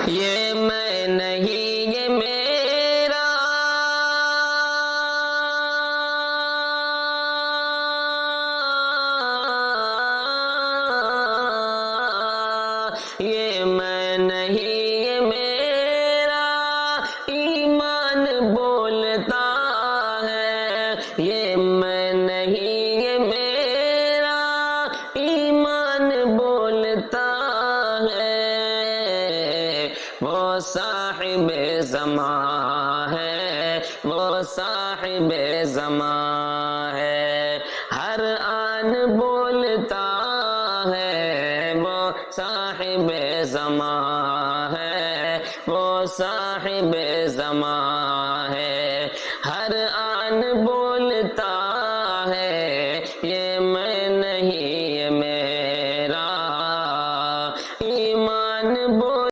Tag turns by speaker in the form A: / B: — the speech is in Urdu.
A: یہ میں نہیں یہ میرا، یہ میں نہیں یہ میرا ایمان بولتا ہے، یہ میں نہیں یہ میرا ایمان بولتا ہے، وہ صاحب زمان ہے، وہ صاحب زمان ہے، ہر آن بولتا ہے، وہ صاحب زمان ہے، وہ صاحب زمان ہے، ہر آن